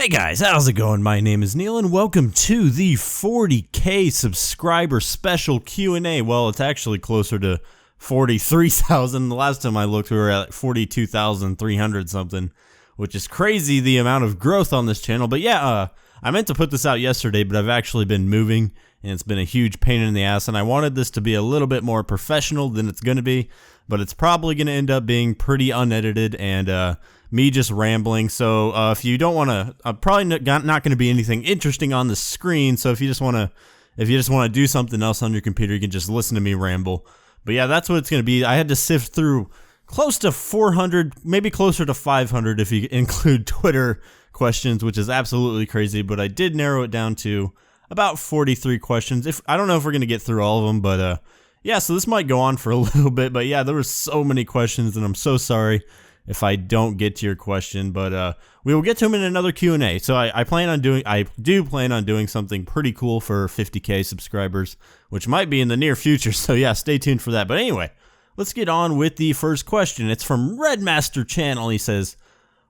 Hey guys, how's it going? My name is Neil and welcome to the 40k subscriber special Q&A. Well, it's actually closer to 43,000. The last time I looked we were at 42,300 something, which is crazy the amount of growth on this channel. But yeah, I meant to put this out yesterday, but I've actually been moving and it's been a huge pain in the ass, and I wanted this to be a little bit more professional than it's going to be, but it's probably going to end up being pretty unedited and me just rambling. So if you don't want to, probably not going to be anything interesting on the screen. So if you just want to do something else on your computer, you can just listen to me ramble. But yeah, that's what it's going to be. I had to sift through close to 400, maybe closer to 500 if you include Twitter questions, which is absolutely crazy. But I did narrow it down to about 43 questions. I don't know if we're going to get through all of them, but yeah, so this might go on for a little bit. But yeah, there were so many questions, and I'm so sorry if I don't get to your question, but we will get to them in another Q&A. So I do plan on doing something pretty cool for 50k subscribers, which might be in the near future. So yeah, stay tuned for that. But anyway, let's get on with the first question. It's from Redmaster Channel. He says,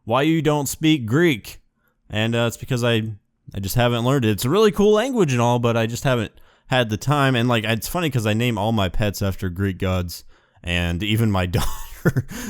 "Why you don't speak Greek?" And it's because I just haven't learned it. It's a really cool language and all, but I just haven't had the time. And like, it's funny because I name all my pets after Greek gods, and even my dog.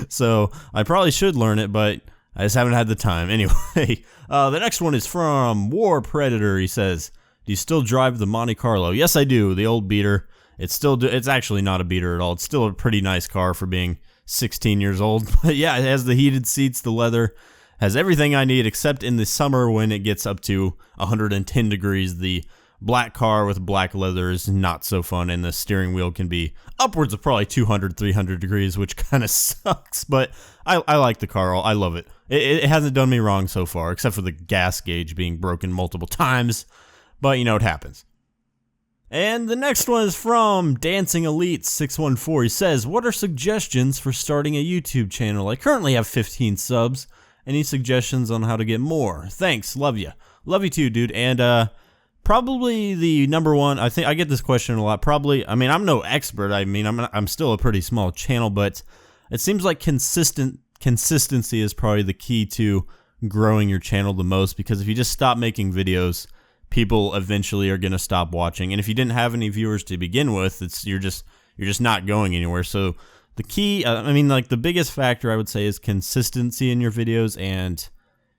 So I probably should learn it, but I just haven't had the time. Anyway, the next one is from War Predator. He says, "Do you still drive the Monte Carlo?" Yes, I do. The old beater. It's actually not a beater at all. It's still a pretty nice car for being 16 years old. But yeah, it has the heated seats, the leather, has everything I need except in the summer when it gets up to 110 degrees. The black car with black leather is not so fun, and the steering wheel can be upwards of probably 200, 300 degrees, which kind of sucks, but I like the car. I love it. It hasn't done me wrong so far, except for the gas gauge being broken multiple times, but you know, it happens. And the next one is from Dancing Elite 614. He says, "What are suggestions for starting a YouTube channel? I currently have 15 subs. Any suggestions on how to get more? Thanks. Love you." Love you too, dude. And probably the number one, I think I get this question a lot. Probably, I mean, I'm no expert. I mean, I'm still a pretty small channel, but it seems like consistency is probably the key to growing your channel the most, because if you just stop making videos, people eventually are going to stop watching. And if you didn't have any viewers to begin with, you're just not going anywhere. So the key, I mean, like the biggest factor I would say is consistency in your videos. And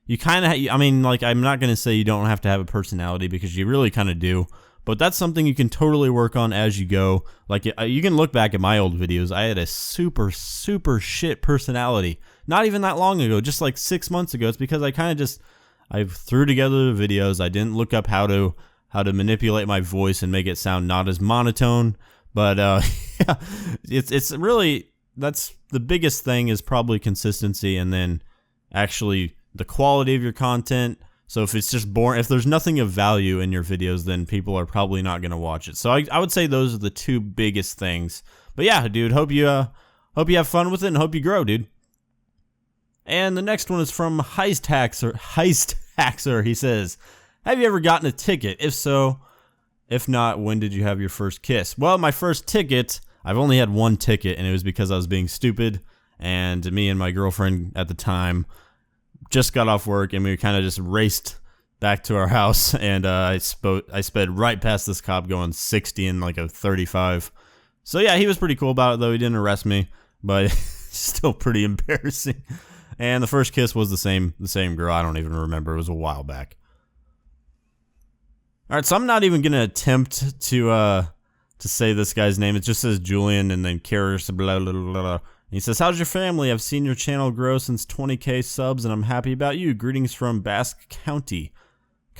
you kind of, I mean, like, I'm not going to say you don't have to have a personality, because you really kind of do, but that's something you can totally work on as you go. Like, you can look back at my old videos. I had a super shit personality not even that long ago, just like 6 months ago. It's because I threw together the videos. I didn't look up how to manipulate my voice and make it sound not as monotone. But yeah, it's really, that's the biggest thing, is probably consistency, and then actually the quality of your content. So if it's just boring, if there's nothing of value in your videos, then people are probably not going to watch it. So I would say those are the two biggest things. But yeah, dude, hope you have fun with it and hope you grow, dude. And the next one is from Heist Haxer. He says, "Have you ever gotten a ticket? If so, if not, when did you have your first kiss?" Well, my first ticket, I've only had one ticket, and it was because I was being stupid, and me and my girlfriend at the time just got off work, and we kind of just raced back to our house, and I sped right past this cop going 60 in like a 35. So yeah, he was pretty cool about it, though. He didn't arrest me, but still pretty embarrassing. And the first kiss was the same girl. I don't even remember. It was a while back. All right, so I'm not even gonna attempt to say this guy's name. It just says Julian and then Karis, blah blah blah blah. He says, "How's your family? I've seen your channel grow since 20k subs, and I'm happy about you. Greetings from Basque Country.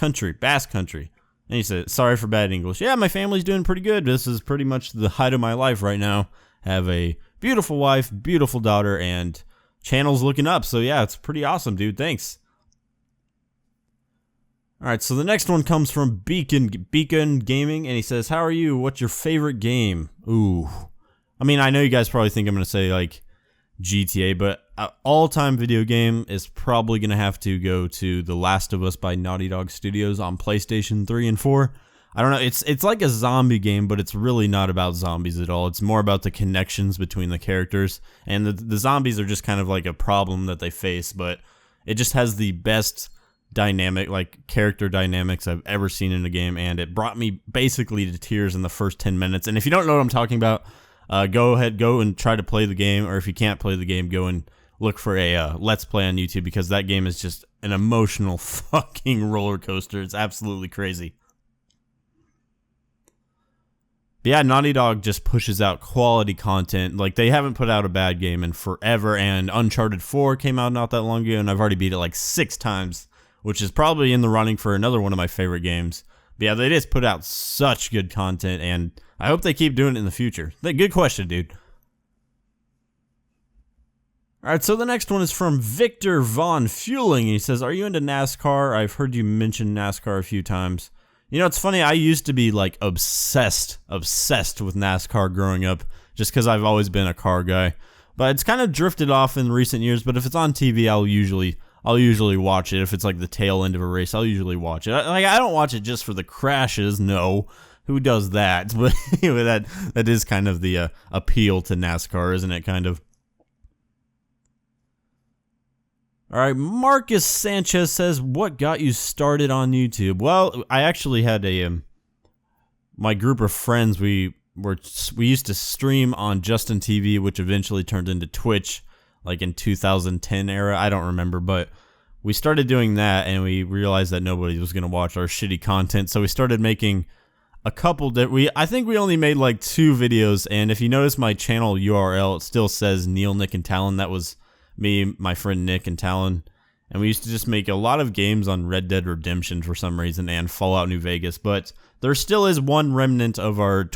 And he said, "Sorry for bad English." Yeah, my family's doing pretty good. This is pretty much the height of my life right now. I have a beautiful wife, beautiful daughter, and channel's looking up. So yeah, it's pretty awesome, dude. Thanks. All right, so the next one comes from Beacon Gaming, and he says, "How are you? What's your favorite game?" Ooh. I mean, I know you guys probably think I'm going to say, like, GTA, but all-time video game is probably going to have to go to The Last of Us by Naughty Dog Studios on PlayStation 3 and 4. I don't know, it's like a zombie game, but it's really not about zombies at all. It's more about the connections between the characters, and the zombies are just kind of like a problem that they face, but it just has the best dynamic, like character dynamics I've ever seen in a game, and it brought me basically to tears in the first 10 minutes. And if you don't know what I'm talking about, go and try to play the game, or if you can't play the game, go and look for a Let's Play on YouTube, because that game is just an emotional fucking roller coaster. It's absolutely crazy. But yeah, Naughty Dog just pushes out quality content. Like, they haven't put out a bad game in forever, and Uncharted 4 came out not that long ago, and I've already beat it like 6 times, which is probably in the running for another one of my favorite games. But yeah, they just put out such good content, and I hope they keep doing it in the future. Good question, dude. Alright, so the next one is from Victor Von Fueling. He says, are you into NASCAR? I've heard you mention NASCAR a few times. You know, it's funny, I used to be like obsessed with NASCAR growing up, just because I've always been a car guy. But it's kind of drifted off in recent years, but if it's on TV, I'll usually watch it. If it's like the tail end of a race, I'll usually watch it. I don't watch it just for the crashes, no. Who does that? But anyway, that is kind of the appeal to NASCAR, isn't it, kind of? All right, Marcus Sanchez says, what got you started on YouTube? Well, I actually had my group of friends, we used to stream on Justin TV, which eventually turned into Twitch, like in 2010 era. I don't remember, but we started doing that, and we realized that nobody was going to watch our shitty content, so we started making a couple I think we only made like 2 videos, and if you notice my channel URL, it still says Neil, Nick, and Talon. That was me, my friend Nick, and Talon, and we used to just make a lot of games on Red Dead Redemption for some reason, and Fallout New Vegas. But there still is one remnant of our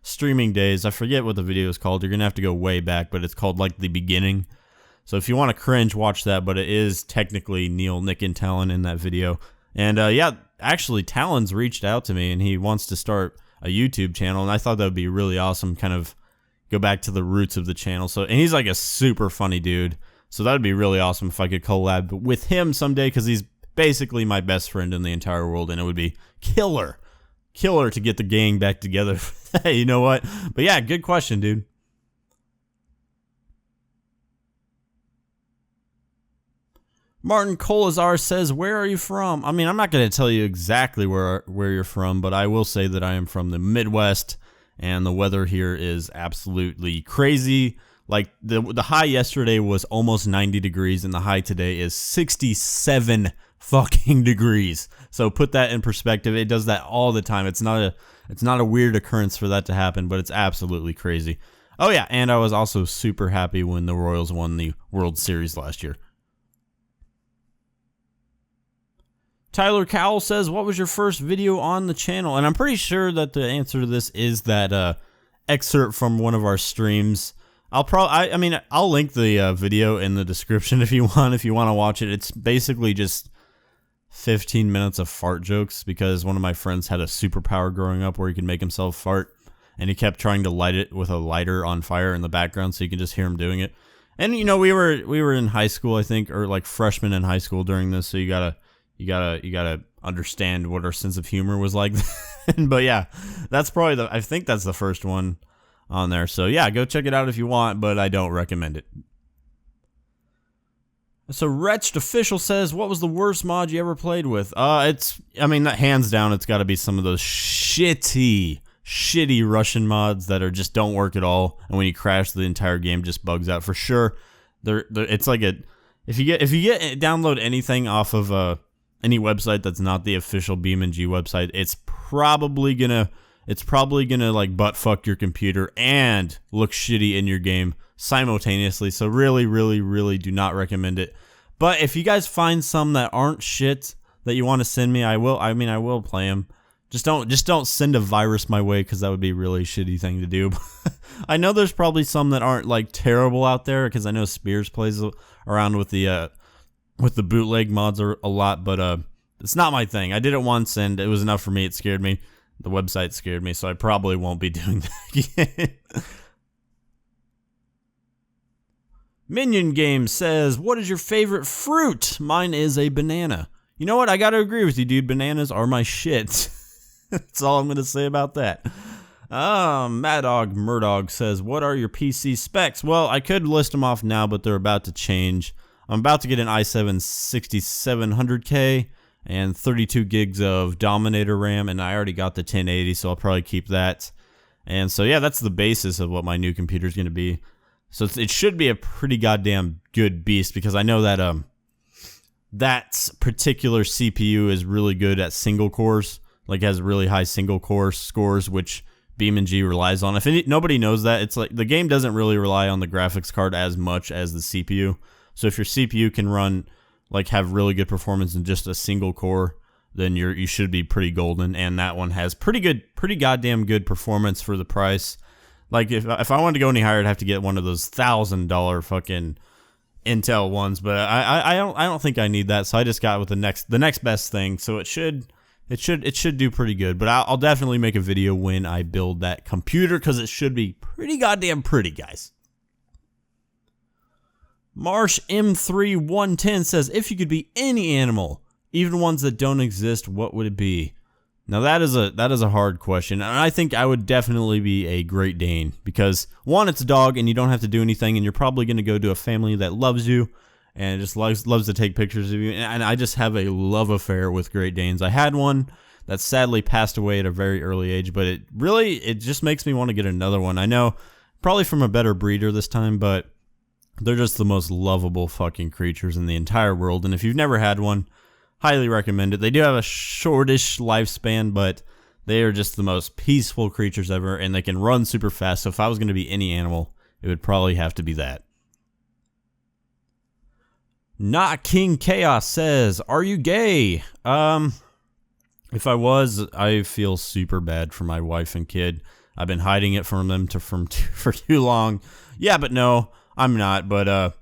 streaming days. I forget what the video is called. You're gonna have to go way back, but it's called like The Beginning. So if you want to cringe, watch that. But it is technically Neil, Nick, and Talon in that video. And yeah, actually, Talon's reached out to me, and he wants to start a YouTube channel, and I thought that would be really awesome. Kind of go back to the roots of the channel. So, and he's like a super funny dude. So that would be really awesome if I could collab with him someday, because he's basically my best friend in the entire world, and it would be killer to get the gang back together. Hey, you know what? But yeah, good question, dude. Martin Colazar says, where are you from? I mean, I'm not going to tell you exactly where you're from, but I will say that I am from the Midwest, and the weather here is absolutely crazy. Like, the high yesterday was almost 90 degrees, and the high today is 67 fucking degrees. So put that in perspective. It does that all the time. It's not a weird occurrence for that to happen, but it's absolutely crazy. Oh yeah, and I was also super happy when the Royals won the World Series last year. Tyler Cowell says, what was your first video on the channel? And I'm pretty sure that the answer to this is that excerpt from one of our streams. I'll link the video in the description if you want to watch it. It's basically just 15 minutes of fart jokes, because one of my friends had a superpower growing up where he could make himself fart, and he kept trying to light it with a lighter on fire in the background so you can just hear him doing it. And you know, we were in high school, I think, or like freshmen in high school during this, so you gotta understand what our sense of humor was like. But yeah, that's probably I think that's the first one on there. So yeah, go check it out if you want, but I don't recommend it. So Wretched Official says, what was the worst mod you ever played with? Hands down, it's got to be some of those shitty Russian mods that just don't work at all, and when you crash, the entire game just bugs out for sure. It's like if you download anything off of any website that's not the official BeamNG website, it's probably gonna like butt fuck your computer and look shitty in your game simultaneously. So really, really, really do not recommend it. But if you guys find some that aren't shit that you want to send me, I will play them. Just don't send a virus my way, because that would be a really shitty thing to do. I know there's probably some that aren't like terrible out there, because I know Spears plays around with the bootleg mods a lot, but it's not my thing. I did it once, and it was enough for me. It scared me. The website scared me, so I probably won't be doing that again. Minion Game says, what is your favorite fruit? Mine is a banana. You know what? I gotta agree with you, dude. Bananas are my shit. That's all I'm gonna say about that. Mad Dog Murdog says, what are your PC specs? Well, I could list them off now, but they're about to change. I'm about to get an i7 6700K and 32 gigs of Dominator RAM, and I already got the 1080, so I'll probably keep that. And so yeah, that's the basis of what my new computer is going to be. So it should be a pretty goddamn good beast, because I know that that particular CPU is really good at single cores, like has really high single core scores, which BeamNG relies on. If nobody knows that, it's like the game doesn't really rely on the graphics card as much as the CPU. So if your CPU can run, like, have really good performance in just a single core, then you should be pretty golden. And that one has pretty goddamn good performance for the price. Like if I wanted to go any higher, I'd have to get one of those $1,000 fucking Intel ones, but I don't think I need that. So I just got with the next best thing. So it should do pretty good. But I'll definitely make a video when I build that computer, because it should be pretty goddamn pretty, guys. Marsh M3110 says, if you could be any animal, even ones that don't exist, what would it be? Now that is a hard question, and I think I would definitely be a Great Dane, because one, it's a dog and you don't have to do anything, and you're probably going to go to a family that loves you and just loves to take pictures of you. And I just have a love affair with Great Danes. I had one that sadly passed away at a very early age, but it just makes me want to get another one. I know, probably from a better breeder this time, but they're just the most lovable fucking creatures in the entire world. And if you've never had one, highly recommend it. They do have a shortish lifespan, but they are just the most peaceful creatures ever, and they can run super fast. So if I was going to be any animal, it would probably have to be that. Not King Chaos says, are you gay? If I was, I feel super bad for my wife and kid. I've been hiding it from them for too long. Yeah, but no, I'm not. But I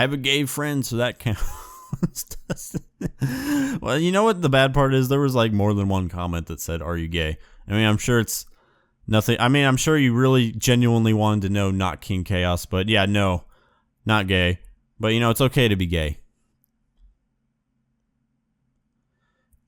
have a gay friend, so that counts. Well, you know what the bad part is? There was like more than one comment that said, are you gay? I mean, I'm sure it's nothing. I mean, I'm sure you really genuinely wanted to know, not King Chaos. But yeah, no, not gay. But you know, it's okay to be gay.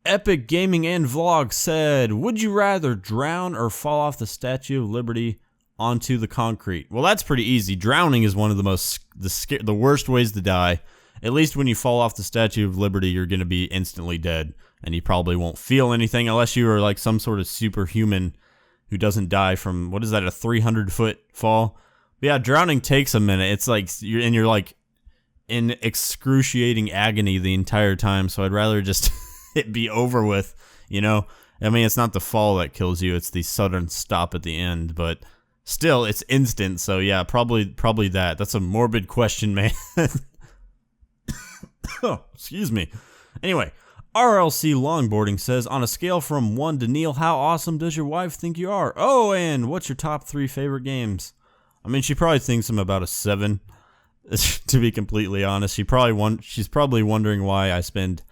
Epic Gaming and Vlog said, would you rather drown or fall off the Statue of Liberty onto the concrete? Well, that's pretty easy. Drowning is one of the worst ways to die. At least when you fall off the Statue of Liberty, you're going to be instantly dead, and you probably won't feel anything unless you are like some sort of superhuman who doesn't die from, what is that, a 300-foot fall? But yeah, drowning takes a minute. It's like you're like in excruciating agony the entire time. So I'd rather just it be over with, you know? I mean, it's not the fall that kills you, it's the sudden stop at the end, but still, it's instant. So yeah, probably that. That's a morbid question, man. Oh, excuse me. Anyway, RLC Longboarding says, on a scale from 1 to Neil, how awesome does your wife think you are? Oh, and what's your top 3 favorite games? I mean, she probably thinks I'm about a 7, to be completely honest. She's probably wondering why I spend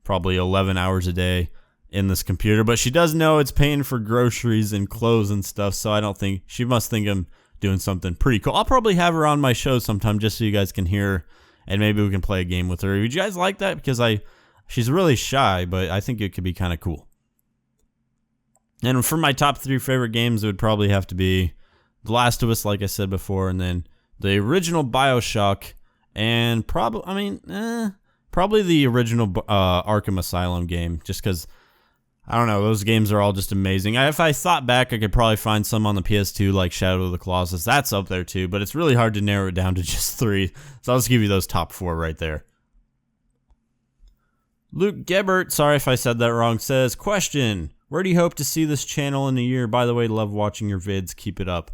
probably 11 hours a day in this computer, but she does know it's paying for groceries and clothes and stuff, so I don't think, she must think I'm doing something pretty cool. I'll probably have her on my show sometime just so you guys can hear her, and maybe we can play a game with her. Would you guys like that? Because she's really shy, but I think it could be kind of cool. And for my top 3 favorite games, it would probably have to be The Last of Us, like I said before, and then the original BioShock, and probably the original Arkham Asylum game, just because, I don't know, those games are all just amazing. If I thought back, I could probably find some on the PS2, like Shadow of the Colossus. That's up there too, but it's really hard to narrow it down to just 3. So I'll just give you those top 4 right there. Luke Gebert, sorry if I said that wrong, says, question, where do you hope to see this channel in a year? By the way, love watching your vids. Keep it up.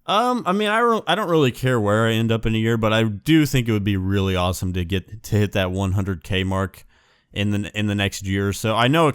I mean, I don't really care where I end up in a year, but I do think it would be really awesome to hit that 100K mark in the next year or so. I know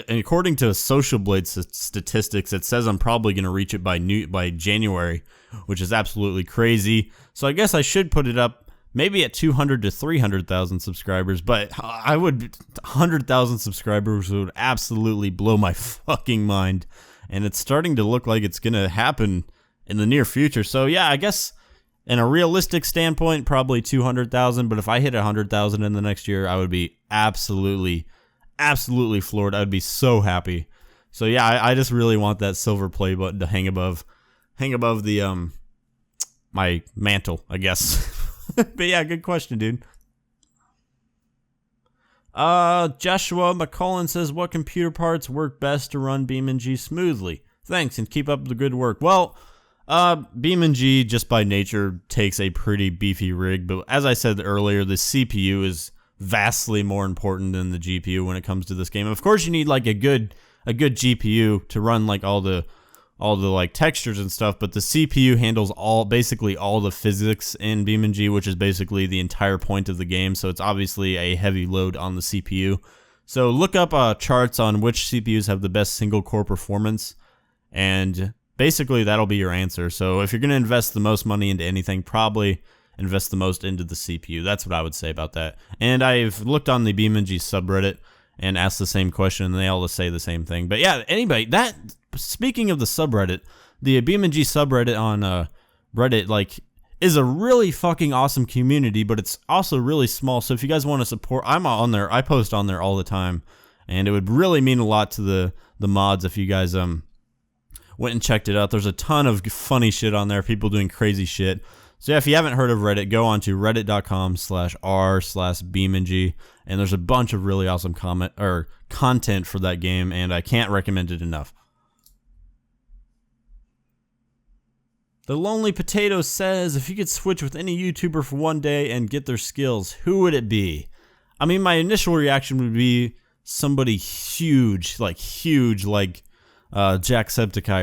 according to Social Blade statistics, it says I'm probably going to reach it by January, which is absolutely crazy. So I guess I should put it up maybe at 200 to 300,000 subscribers, but 100,000 subscribers would absolutely blow my fucking mind, and it's starting to look like it's going to happen in the near future. So yeah, I guess in a realistic standpoint, probably 200,000, but if I hit 100,000 in the next year, I would be absolutely floored. I would be so happy. So yeah, I just really want that silver play button to hang above the my mantle, I guess. But yeah, good question, dude. Joshua McCullen says, what computer parts work best to run BeamNG smoothly? Thanks, and keep up the good work. Well, BeamNG, just by nature, takes a pretty beefy rig, but as I said earlier, the CPU is vastly more important than the GPU when it comes to this game. Of course, you need like a good GPU to run like all the like textures and stuff, but the CPU handles basically all the physics in BeamNG, which is basically the entire point of the game. So it's obviously a heavy load on the CPU. So look up charts on which CPUs have the best single core performance, and basically that'll be your answer. So if you're going to invest the most money into anything, probably invest the most into the CPU. That's what I would say about that. And I've looked on the BeamNG subreddit and asked the same question, and they all say the same thing. But yeah, anybody, speaking of the subreddit, the BeamNG subreddit on Reddit, like, is a really fucking awesome community, but it's also really small. So if you guys want to support, I'm on there. I post on there all the time, and it would really mean a lot to the mods if you guys went and checked it out. There's a ton of funny shit on there, people doing crazy shit. So yeah, if you haven't heard of Reddit, go on to reddit.com/r/BeamNG, and there's a bunch of really awesome content for that game, and I can't recommend it enough. The Lonely Potato says, if you could switch with any YouTuber for one day and get their skills, who would it be? I mean, my initial reaction would be somebody huge like Jacksepticeye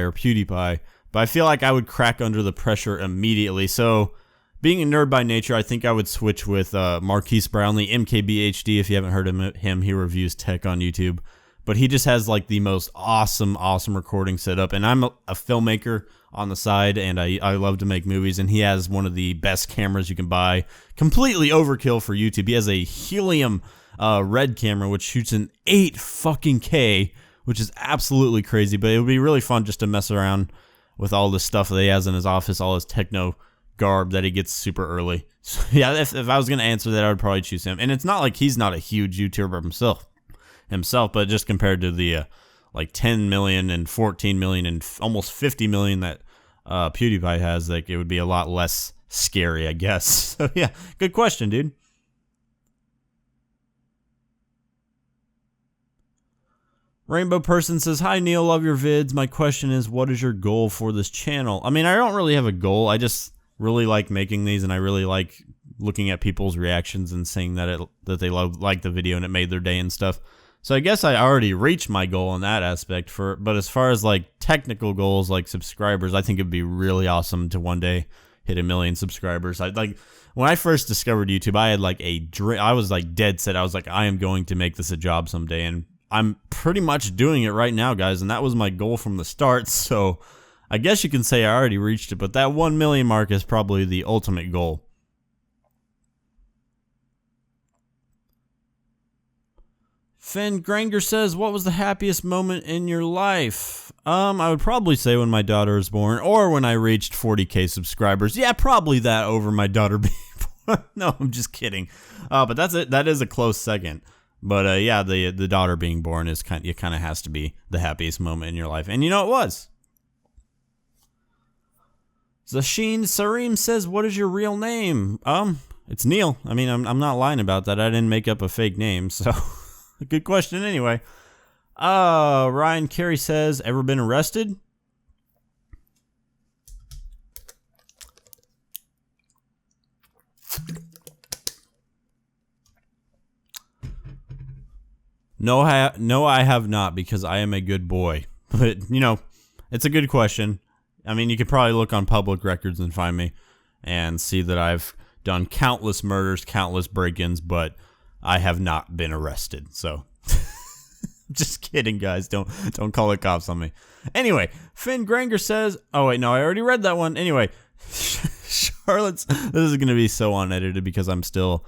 or PewDiePie, but I feel like I would crack under the pressure immediately. So, being a nerd by nature, I think I would switch with Marquise Brownlee, MKBHD. If you haven't heard of him, he reviews tech on YouTube. But he just has like the most awesome recording setup. And I'm a filmmaker on the side, and I love to make movies. And he has one of the best cameras you can buy. Completely overkill for YouTube. He has a helium red camera, which shoots in 8 fucking K, which is absolutely crazy. But it would be really fun just to mess around with all the stuff that he has in his office, all his techno garb that he gets super early. So yeah, if I was going to answer that, I would probably choose him. And it's not like he's not a huge YouTuber himself, but just compared to the like 10 million and 14 million and almost 50 million that PewDiePie has, like, it would be a lot less scary, I guess. So yeah, good question, dude. Rainbow Person says, hi Neil, love your vids. My question is, what is your goal for this channel? I mean, I don't really have a goal. I just really like making these, and I really like looking at people's reactions and saying that they like the video and it made their day and stuff. So I guess I already reached my goal in that aspect. But as far as like technical goals, like subscribers, I think it'd be really awesome to one day hit 1 million subscribers. When I first discovered YouTube, I had like I was like dead set. I was like, I am going to make this a job someday, and I'm pretty much doing it right now, guys, and that was my goal from the start. So I guess you can say I already reached it, but that 1 million mark is probably the ultimate goal. Finn Granger says, what was the happiest moment in your life? I would probably say when my daughter was born, or when I reached 40K subscribers. Yeah, probably that over my daughter being born. No, I'm just kidding. But that's it. That is a close second. But yeah, the daughter being born is kind of has to be the happiest moment in your life, and you know it was. Zasheen Sarim says, "What is your real name?" It's Neil. I mean, I'm not lying about that. I didn't make up a fake name, so good question anyway. Ryan Carey says, "Ever been arrested?" No, I have not, because I am a good boy. But, you know, it's a good question. I mean, you could probably look on public records and find me and see that I've done countless murders, countless break-ins, but I have not been arrested. So, just kidding, guys. Don't call the cops on me. Anyway, Finn Granger says, oh, wait, no, I already read that one. Anyway, Charlotte's, this is going to be so unedited because I'm still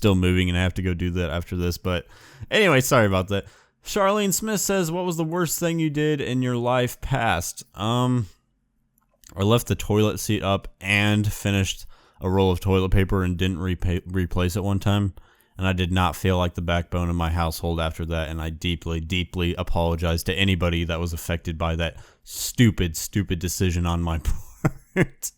moving and I have to go do that after this. But anyway, sorry about that. Charlene Smith says, what was the worst thing you did in your life past? I left the toilet seat up and finished a roll of toilet paper and didn't replace it one time. And I did not feel like the backbone of my household after that. And I deeply, deeply apologize to anybody that was affected by that stupid decision on my part.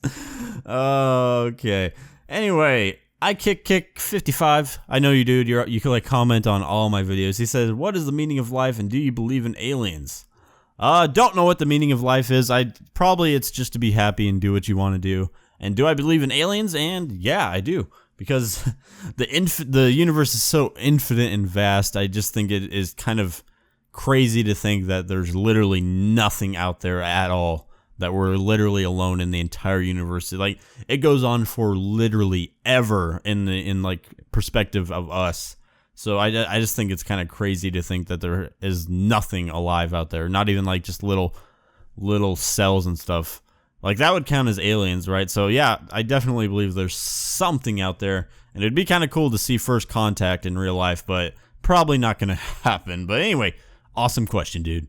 Okay. Anyway, I kick 55. I know you, dude. You can like comment on all my videos. He says, "What is the meaning of life, and do you believe in aliens?" Don't know what the meaning of life is. It's just to be happy and do what you want to do. And do I believe in aliens? And yeah, I do, because the universe is so infinite and vast. I just think it is kind of crazy to think that there's literally nothing out there at all. That we're literally alone in the entire universe. Like, it goes on for literally ever in like perspective of us. So I just think it's kind of crazy to think that there is nothing alive out there. Not even like just little cells and stuff. Like, that would count as aliens, right? So yeah, I definitely believe there's something out there. And it'd be kind of cool to see first contact in real life, but probably not going to happen. But anyway, awesome question, dude.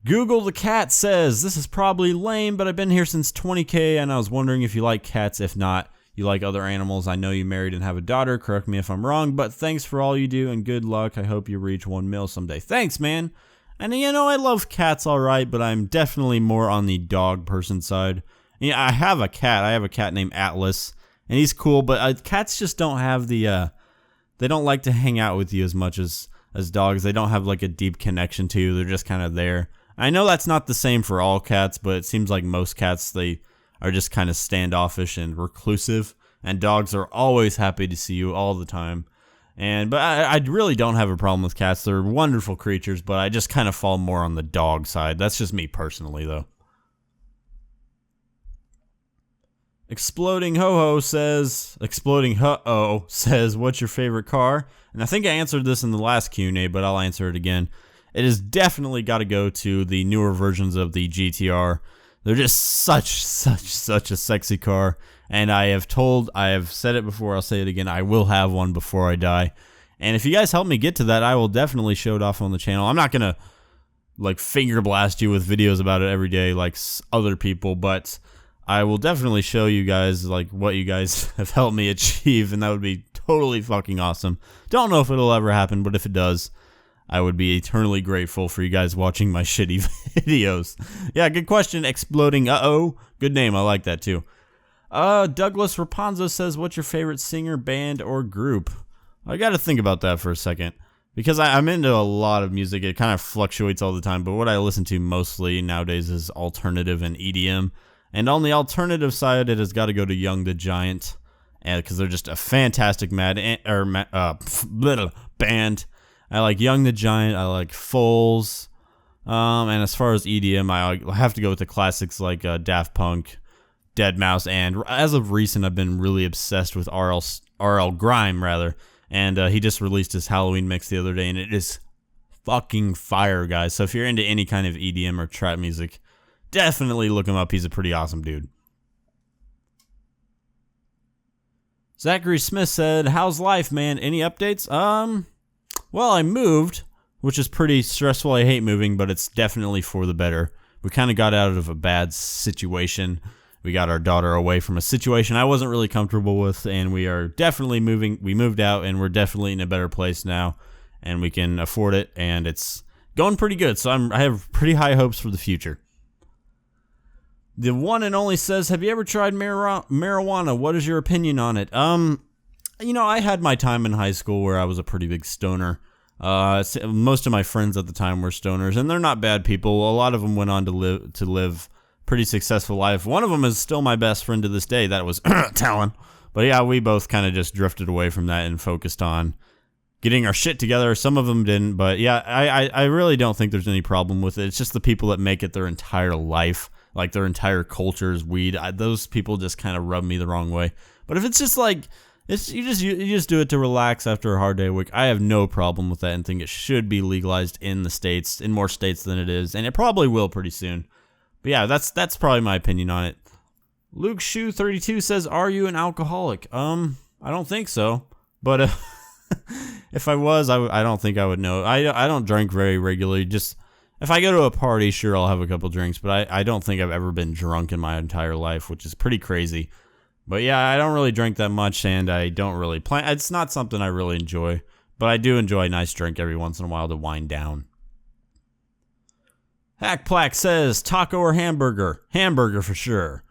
Google the Cat says, "This is probably lame, but I've been here since 20K, and I was wondering if you like cats. If not, you like other animals. I know you married and have a daughter. Correct me if I'm wrong, but thanks for all you do, and good luck. I hope you reach 1 mil someday." Thanks, man. And I love cats all right, but I'm definitely more on the dog person side. Yeah, I have a cat. I have a cat named Atlas, and he's cool, but cats just don't have the, they don't like to hang out with you as much as dogs. They don't have like a deep connection to you. They're just kind of there. I know that's not the same for all cats, but it seems like most cats, they are just kind of standoffish and reclusive, and dogs are always happy to see you all the time. But I really don't have a problem with cats. They're wonderful creatures, but I just kind of fall more on the dog side. That's just me personally, though. Exploding Ho-Oh says, "What's your favorite car?" And I think I answered this in the last Q&A, but I'll answer it again. It has definitely got to go to the newer versions of the GTR. They're just such a sexy car. And I have said it before, I'll say it again, I will have one before I die. And if you guys help me get to that, I will definitely show it off on the channel. I'm not going to like finger blast you with videos about it every day like other people, but I will definitely show you guys like what you guys have helped me achieve, and that would be totally fucking awesome. Don't know if it'll ever happen, but if it does, I would be eternally grateful for you guys watching my shitty videos. Yeah, good question. Exploding good name. I like that too. Douglas Rapunzo says, "What's your favorite singer, band, or group?" I gotta think about that for a second, because I'm into a lot of music. It kind of fluctuates all the time, but what I listen to mostly nowadays is alternative and EDM. And on the alternative side, it has got to go to Young the Giant, because they're just a fantastic band. I like Young the Giant. I like Foals. And as far as EDM, I have to go with the classics like Daft Punk, Deadmau5, and as of recent, I've been really obsessed with RL Grime, rather. And he just released his Halloween mix the other day, and it is fucking fire, guys. So if you're into any kind of EDM or trap music, definitely look him up. He's a pretty awesome dude. Zachary Smith said, "How's life, man? Any updates?" Well, I moved, which is pretty stressful. I hate moving, but it's definitely for the better. We kind of got out of a bad situation. We got our daughter away from a situation I wasn't really comfortable with, and we are definitely moving. We moved out, and we're definitely in a better place now, and we can afford it, and it's going pretty good. So I have pretty high hopes for the future. The one and only says, "Have you ever tried marijuana? What is your opinion on it?" I had my time in high school where I was a pretty big stoner. Most of my friends at the time were stoners, and they're not bad people. A lot of them went on to live pretty successful life. One of them is still my best friend to this day. That was Talon. But yeah, we both kind of just drifted away from that and focused on getting our shit together. Some of them didn't, but yeah, I really don't think there's any problem with it. It's just the people that make it their entire life, like their entire culture is weed. Those people just kind of rub me the wrong way. But if it's just like, you just do it to relax after a hard day of work, I have no problem with that and think it should be legalized in the states, in more states than it is, and it probably will pretty soon. But yeah, that's probably my opinion on it. Luke Shoe 32 says, "Are you an alcoholic?" I don't think so, but if I was, I don't think I would know. I don't drink very regularly. Just if I go to a party, sure, I'll have a couple drinks, but I don't think I've ever been drunk in my entire life, which is pretty crazy. But yeah, I don't really drink that much, and I don't really plan. It's not something I really enjoy, but I do enjoy a nice drink every once in a while to wind down. Hack Plaque says, "Taco or hamburger?" Hamburger for sure.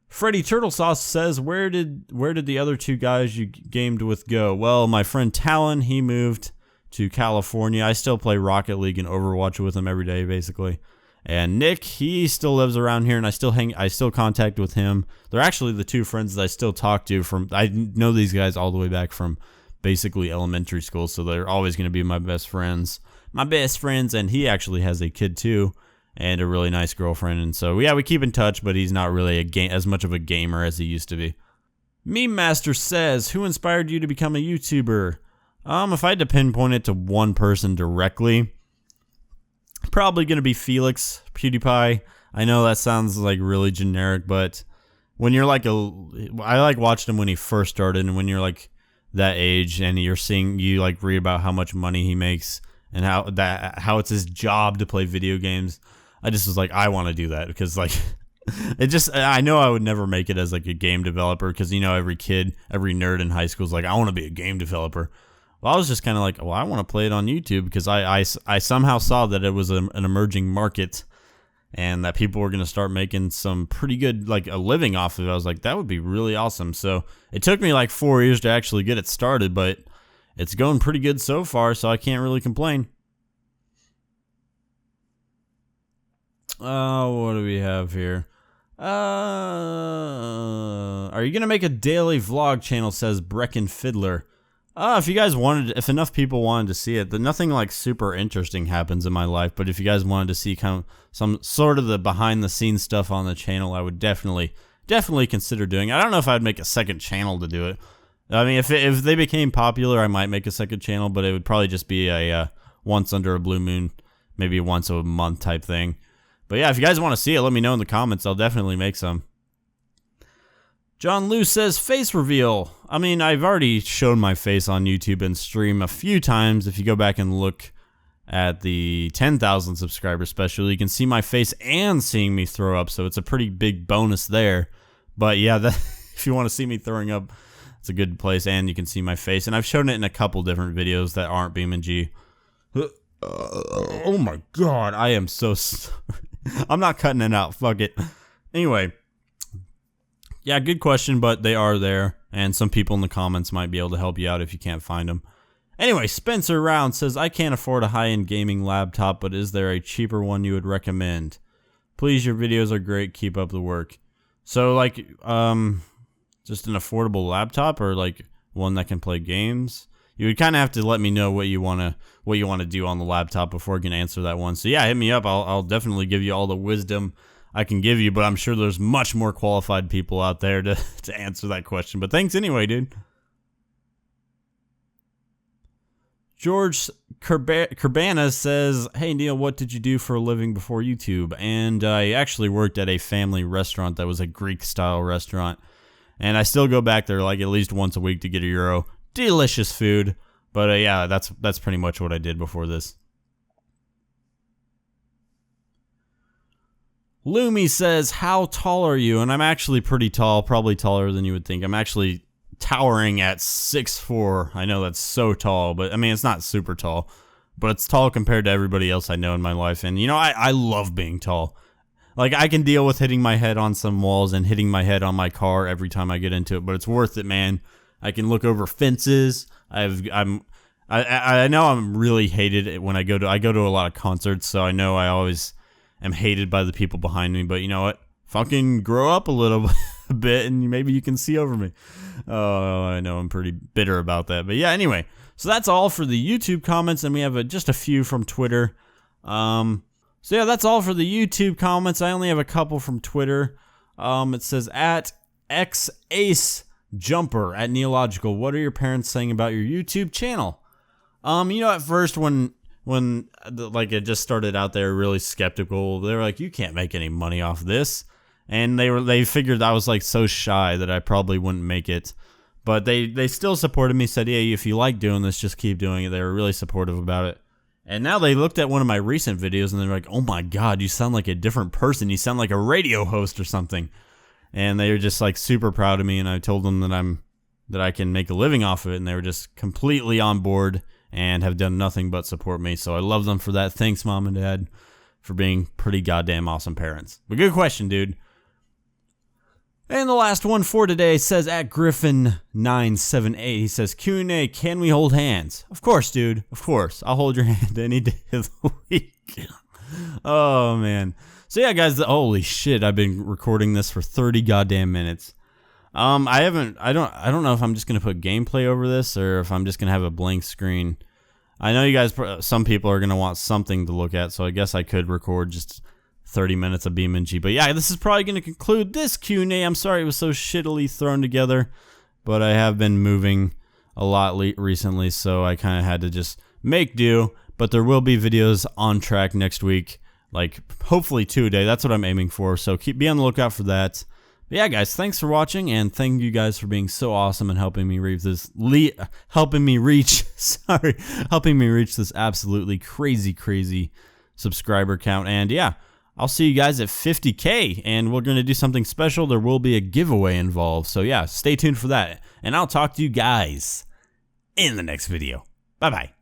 Freddy Turtle Sauce says, where did the other two guys you gamed with go? Well, my friend Talon, he moved to California. I still play Rocket League and Overwatch with him every day, basically. And Nick, he still lives around here, and I still contact with him. They're actually the two friends that I still talk to from. I know these guys all the way back from basically elementary school, so they're always going to be my best friends. And he actually has a kid too, and a really nice girlfriend. And so yeah, we keep in touch, but he's not really as much of a gamer as he used to be. Meme Master says, who inspired you to become a YouTuber? If I had to pinpoint it to one person directly, probably going to be Felix PewDiePie. I know that sounds like really generic, but when you're like I like watched him when he first started, and when you're like that age and you like read about how much money he makes and how it's his job to play video games. I just was like, I want to do that, because like I know I would never make it as like a game developer, because every kid, every nerd in high school is like, I want to be a game developer. Well, I was just kind of like, well, I want to play it on YouTube, because I somehow saw that it was an emerging market and that people were going to start making some pretty good, like, a living off of it. I was like, that would be really awesome. So it took me like 4 years to actually get it started, but it's going pretty good so far, so I can't really complain. What do we have here? Are you going to make a daily vlog channel, says Brecken Fiddler. If you guys if enough people wanted to see it, then nothing like super interesting happens in my life. But if you guys wanted to see kind of some sort of the behind the scenes stuff on the channel, I would definitely consider doing it. I don't know if I'd make a second channel to do it. I mean, if they became popular, I might make a second channel, but it would probably just be a once under a blue moon, maybe once a month type thing. But yeah, if you guys want to see it, let me know in the comments. I'll definitely make some. John Liu says, face reveal. I mean, I've already shown my face on YouTube and stream a few times. If you go back and look at the 10,000 subscriber special, you can see my face and seeing me throw up, so it's a pretty big bonus there. But yeah, if you want to see me throwing up, it's a good place, and you can see my face. And I've shown it in a couple different videos that aren't BeamNG. Oh my god, I am so sorry. I'm not cutting it out, fuck it. Anyway. Yeah, good question, but they are there, and some people in the comments might be able to help you out if you can't find them. Anyway, Spencer Round says, I can't afford a high-end gaming laptop, but is there a cheaper one you would recommend? Please, your videos are great, keep up the work. So, like, just an affordable laptop, or like one that can play games? You would kind of have to let me know what you want to do on the laptop before I can answer that one. So yeah, hit me up. I'll definitely give you all the wisdom I can give you, but I'm sure there's much more qualified people out there to answer that question. But thanks anyway, dude. George Curbana says, hey Neil, what did you do for a living before YouTube? And I actually worked at a family restaurant that was a Greek-style restaurant. And I still go back there like at least once a week to get a euro. Delicious food. But yeah, that's pretty much what I did before this. Lumi says, how tall are you? And I'm actually pretty tall, probably taller than you would think. I'm actually towering at 6'4". I know that's so tall, but I mean, it's not super tall, but it's tall compared to everybody else I know in my life. And you know, I love being tall. Like, I can deal with hitting my head on some walls and hitting my head on my car every time I get into it, but it's worth it, man. I can look over fences. I know I'm really hated when I go to a lot of concerts, so I know I always am hated by the people behind me, but you know what? Fucking grow up a little bit and maybe you can see over me. Oh, I know I'm pretty bitter about that. But yeah, anyway. So that's all for the YouTube comments, and we have just a few from Twitter. So yeah, that's all for the YouTube comments. I only have a couple from Twitter. It says, at XAceJumper at Neilogical, what are your parents saying about your YouTube channel? You know, at first when like it just started out there really skeptical, they were like, you can't make any money off this. And they figured I was like so shy that I probably wouldn't make it. But they still supported me, said, yeah, if you like doing this, just keep doing it. They were really supportive about it. And now they looked at one of my recent videos and they're like, oh my god, you sound like a different person. You sound like a radio host or something. And they were just like super proud of me, and I told them that I can make a living off of it, and they were just completely on board and have done nothing but support me. So I love them for that. Thanks, Mom and Dad, for being pretty goddamn awesome parents. But good question, dude. And the last one for today says at Griffin978, he says, Q&A, can we hold hands? Of course, dude. Of course. I'll hold your hand any day of the week. Oh, man. So yeah, guys, holy shit, I've been recording this for 30 goddamn minutes. I don't know if I'm just going to put gameplay over this or if I'm just going to have a blank screen. I know you guys, some people are going to want something to look at, so I guess I could record just 30 minutes of BeamNG. But yeah, this is probably going to conclude this Q&A. I'm sorry it was so shittily thrown together, but I have been moving a lot recently, so I kind of had to just make do. But there will be videos on track next week, like hopefully 2 a day. That's what I'm aiming for, so be on the lookout for that. But yeah, guys, thanks for watching, and thank you guys for being so awesome and helping me reach this absolutely crazy subscriber count. And yeah, I'll see you guys at 50K, and we're going to do something special. There will be a giveaway involved, so yeah, stay tuned for that. And I'll talk to you guys in the next video. Bye-bye.